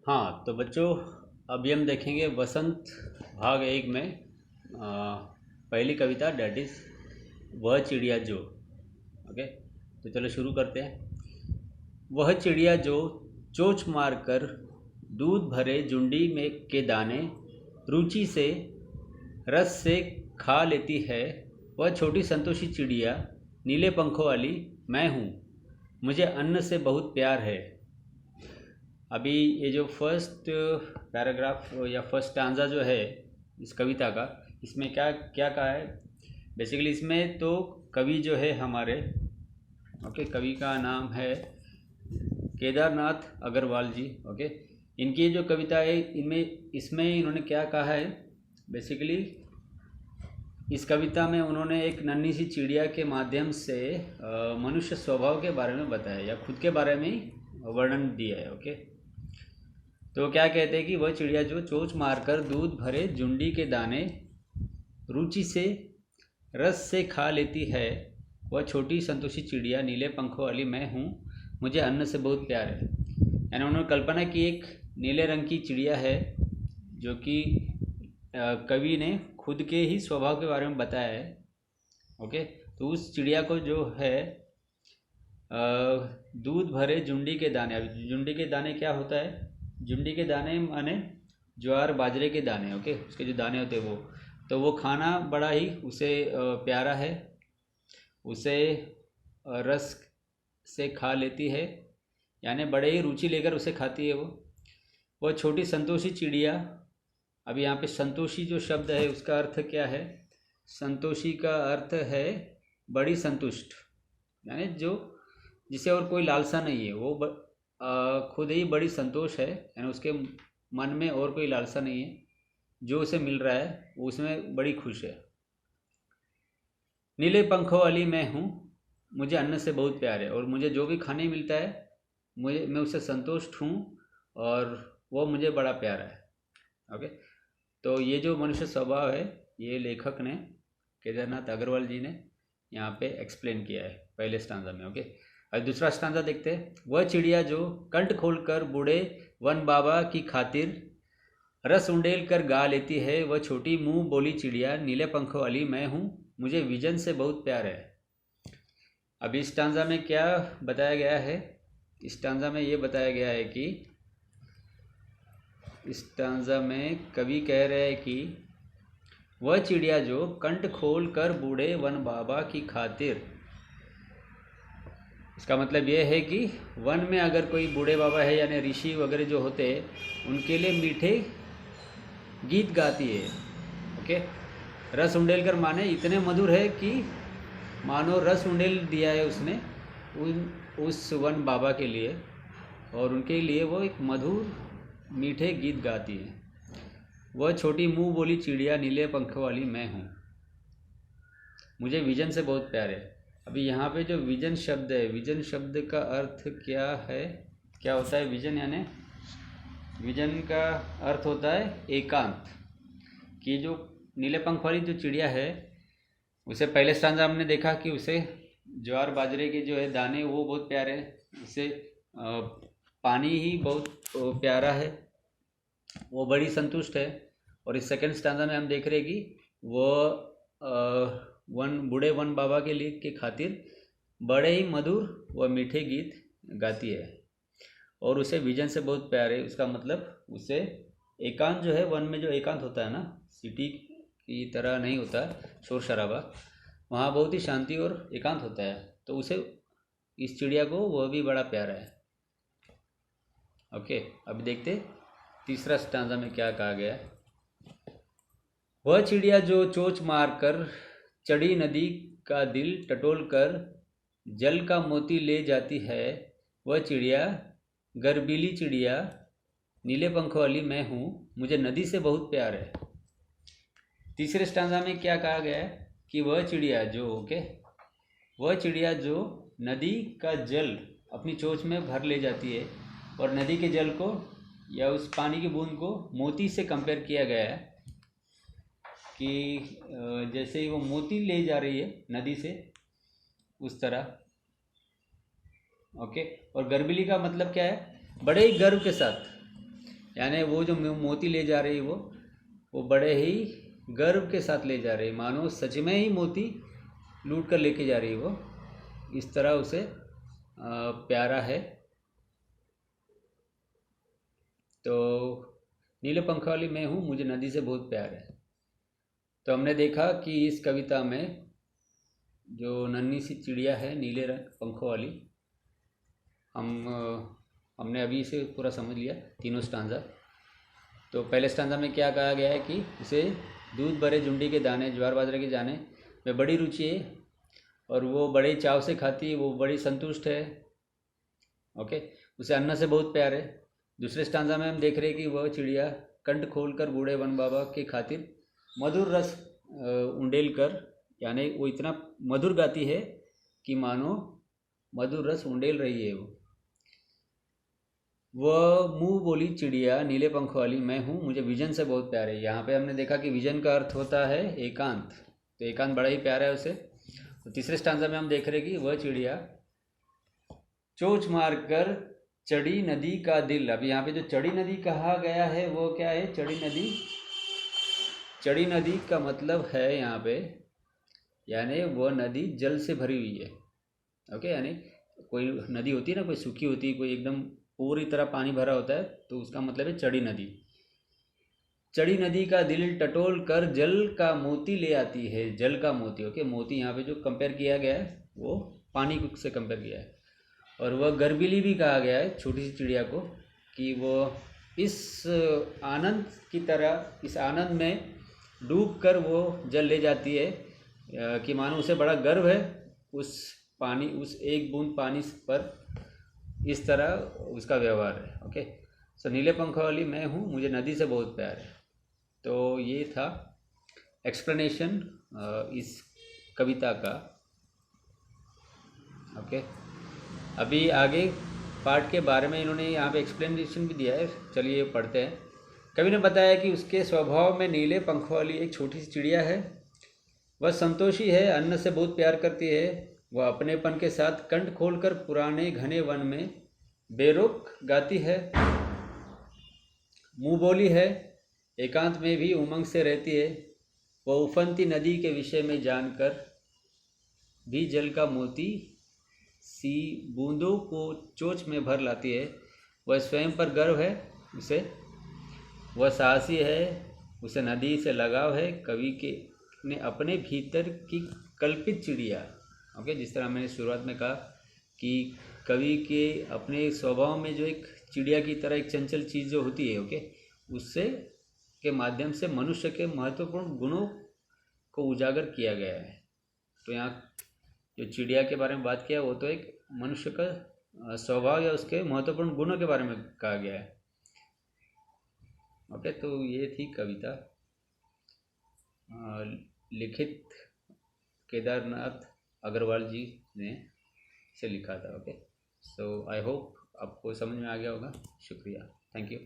हाँ तो बच्चों, अभी हम देखेंगे वसंत भाग एक में पहली कविता, डेट इज़ वह चिड़िया जो। ओके, तो चलो शुरू करते हैं। वह चिड़िया जो चोंच मारकर दूध भरे झुंडी में के दाने रुचि से रस से खा लेती है, वह छोटी संतोषी चिड़िया नीले पंखों वाली मैं हूँ, मुझे अन्न से बहुत प्यार है। अभी ये जो फर्स्ट पैराग्राफ या फर्स्ट स्टांजा जो है इस कविता का, इसमें क्या क्या कहा है बेसिकली। इसमें तो कवि जो है हमारे, ओके, कवि का नाम है केदारनाथ अग्रवाल जी। ओके, इनकी जो कविता है इनमें इसमें इन्होंने क्या कहा है बेसिकली। इस कविता में उन्होंने एक नन्ही सी चिड़िया के माध्यम से मनुष्य स्वभाव के बारे में बताया या खुद के बारे में ही वर्णन दिया है। ओके, तो क्या कहते हैं कि वह चिड़िया जो चोंच मारकर दूध भरे झुंडी के दाने रुचि से रस से खा लेती है, वह छोटी संतोषी चिड़िया नीले पंखों वाली मैं हूँ, मुझे अन्न से बहुत प्यार है। यानी उन्होंने कल्पना की एक नीले रंग की चिड़िया है जो कि कवि ने खुद के ही स्वभाव के बारे में बताया है। ओके, तो उस चिड़िया को जो है दूध भरे झुंडी के दाने। अब झुंडी के दाने क्या होता है? झुंडी के दाने माने ज्वार बाजरे के दाने। ओके, उसके जो दाने होते हैं वो खाना बड़ा ही उसे प्यारा है, उसे रस से खा लेती है, यानी बड़े ही रुचि लेकर उसे खाती है वो छोटी संतोषी चिड़िया। अभी यहाँ पे संतोषी जो शब्द है उसका अर्थ क्या है? संतोषी का अर्थ है बड़ी संतुष्ट, यानी जो जिसे और कोई लालसा नहीं है, वो खुद ही बड़ी संतोष है, यानी उसके मन में और कोई लालसा नहीं है, जो उसे मिल रहा है वो उसमें बड़ी खुश है। नीले पंखों वाली मैं हूँ, मुझे अन्न से बहुत प्यार है, और मुझे जो भी खाने मिलता है मैं उससे संतुष्ट हूँ और वो मुझे बड़ा प्यारा है। ओके, तो ये जो मनुष्य स्वभाव है ये लेखक ने, केदारनाथ अग्रवाल जी ने यहाँ पे एक्सप्लेन किया है पहले स्टांजा में। ओके, और दूसरा स्टांजा देखते हैं। वह चिड़िया जो कंठ खोलकर बूढ़े वन बाबा की खातिर रस उंडेल कर गा लेती है, वह छोटी मुंह बोली चिड़िया नीले पंखों वाली मैं हूँ, मुझे विजन से बहुत प्यार है। अब इस स्टांजा में क्या बताया गया है? इस स्टांजा में ये बताया गया है कि इस स्टांजा में कवि कह रहे हैं कि वह चिड़िया जो कंठ खोल कर बूढ़े वन बाबा की खातिर, इसका मतलब यह है कि वन में अगर कोई बूढ़े बाबा है यानी ऋषि वगैरह जो होते हैं, उनके लिए मीठे गीत गाती है। ओके, रस उंडेल कर माने इतने मधुर है कि मानो रस उंडेल दिया है उसने उस वन बाबा के लिए, और उनके लिए वो एक मधुर मीठे गीत गाती है। वह छोटी मुंह बोली चिड़िया नीले पंख वाली मैं हूँ, मुझे विजन से बहुत प्यार है। अभी यहाँ पे जो विजन शब्द है, विजन शब्द का अर्थ क्या है, क्या होता है विजन? यानी विजन का अर्थ होता है एकांत। कि जो नीले पंख वाली जो चिड़िया है, उसे पहले स्टांजा हमने देखा कि उसे ज्वार बाजरे के जो है दाने वो बहुत प्यारे हैं, उसे पानी ही बहुत प्यारा है, वो बड़ी संतुष्ट है। और इस सेकंड स्टांजा में हम देख रहे हैं कि वो बूढ़े वन बाबा के लिए के खातिर बड़े ही मधुर व मीठे गीत गाती है, और उसे विजन से बहुत प्यार है। उसका मतलब उसे एकांत जो है, वन में जो एकांत होता है ना, सिटी की तरह नहीं होता शोर शराबा, वहाँ बहुत ही शांति और एकांत होता है, तो उसे, इस चिड़िया को वह भी बड़ा प्यारा है। ओके, अब देखते तीसरा स्टांजा में क्या कहा गया है। वह चिड़िया जो चोंच मारकर चढ़ी नदी का दिल टटोल कर जल का मोती ले जाती है, वह चिड़िया गर्बीली चिड़िया नीले पंखों वाली मैं हूँ, मुझे नदी से बहुत प्यार है। तीसरे स्टांजा में क्या कहा गया है कि वह चिड़िया जो, ओके, वह चिड़िया जो नदी का जल अपनी चोंच में भर ले जाती है, और नदी के जल को या उस पानी की बूंद को मोती से कंपेयर किया गया है कि जैसे ही वो मोती ले जा रही है नदी से, उस तरह। ओके, और गर्बिली का मतलब क्या है? बड़े ही गर्व के साथ, यानी वो जो मोती ले जा रही वो बड़े ही गर्व के साथ ले जा रही, मानो सच में ही मोती लूट कर लेके जा रही है वो, इस तरह उसे प्यारा है। तो नीले पंख वाली मैं हूँ, मुझे नदी से बहुत प्यार है। तो हमने देखा कि इस कविता में जो नन्ही सी चिड़िया है नीले रंग पंखों वाली, हमने अभी इसे पूरा समझ लिया, तीनों स्टांजा। तो पहले स्टांजा में क्या कहा गया है कि उसे दूध भरे जुंडी के दाने, ज्वार बाजरे के दाने में बड़ी रुचि है और वो बड़े चाव से खाती है, वो बड़ी संतुष्ट है। ओके, उसे अन्न से बहुत प्यार है। दूसरे स्टांजा में हम देख रहे हैं कि वह चिड़िया कंठ खोलकर बूढ़े वन बाबा के खातिर मधुर रस उंडेल कर, यानी वो इतना मधुर गाती है कि मानो मधुर रस उंडेल रही है वो। वह मुंह बोली चिड़िया नीले पंखों वाली मैं हूँ, मुझे विजन से बहुत प्यार है। यहाँ पे हमने देखा कि विजन का अर्थ होता है एकांत, तो एकांत बड़ा ही प्यारा है उसे। तो तीसरे स्टांजा में हम देख रहे हैं कि वह चिड़िया चोंच मारकर चढ़ी नदी का दिल। अभी यहाँ पे जो चढ़ी नदी कहा गया है वो क्या है? चढ़ी नदी। चढ़ी नदी का मतलब है यहाँ पे, यानी वह नदी जल से भरी हुई है। ओके, यानी कोई नदी होती है ना, कोई सूखी होती है, कोई एकदम पूरी तरह पानी भरा होता है, तो उसका मतलब है चढ़ी नदी। चढ़ी नदी का दिल टटोल कर जल का मोती ले आती है। जल का मोती, ओके, मोती यहाँ पे जो कंपेयर किया गया है वो पानी से कंपेयर किया है। और वह गर्बिली भी कहा गया है छोटी सी चिड़िया को, कि वो इस आनंद की तरह, इस आनंद में डूब कर वो जल ले जाती है कि मानो उसे बड़ा गर्व है उस पानी, उस एक बूंद पानी पर। इस तरह उसका व्यवहार है। ओके, सो नीले पंखों वाली मैं हूँ, मुझे नदी से बहुत प्यार है। तो ये था एक्सप्लेनेशन इस कविता का। ओके, अभी आगे पार्ट के बारे में इन्होंने यहाँ पे एक्सप्लेनेशन भी दिया है, चलिए पढ़ते हैं। कवि ने बताया कि उसके स्वभाव में नीले पंखों वाली एक छोटी सी चिड़िया है। वह संतोषी है, अन्न से बहुत प्यार करती है। वह अपनेपन के साथ कंठ खोलकर पुराने घने वन में बेरोक गाती है। मुँह बोली है, एकांत में भी उमंग से रहती है। वह उफनती नदी के विषय में जानकर भी जल का मोती सी बूंदों को चोंच में भर लाती है। वह स्वयं पर गर्व है उसे, वह साहसी है, उसे नदी से लगाव है। कवि के ने अपने भीतर की कल्पित चिड़िया, ओके, जिस तरह मैंने शुरुआत में कहा कि कवि के अपने स्वभाव में जो एक चिड़िया की तरह एक चंचल चीज़ जो होती है, ओके, उससे के माध्यम से मनुष्य के महत्वपूर्ण गुणों को उजागर किया गया है। तो यहाँ जो चिड़िया के बारे में बात किया वो तो एक मनुष्य का स्वभाव या उसके महत्वपूर्ण गुणों के बारे में कहा गया है। ओके, तो ये थी कविता लिखित केदारनाथ अग्रवाल जी ने इसे लिखा था। ओके, सो आई होप आपको समझ में आ गया होगा। शुक्रिया, थैंक यू।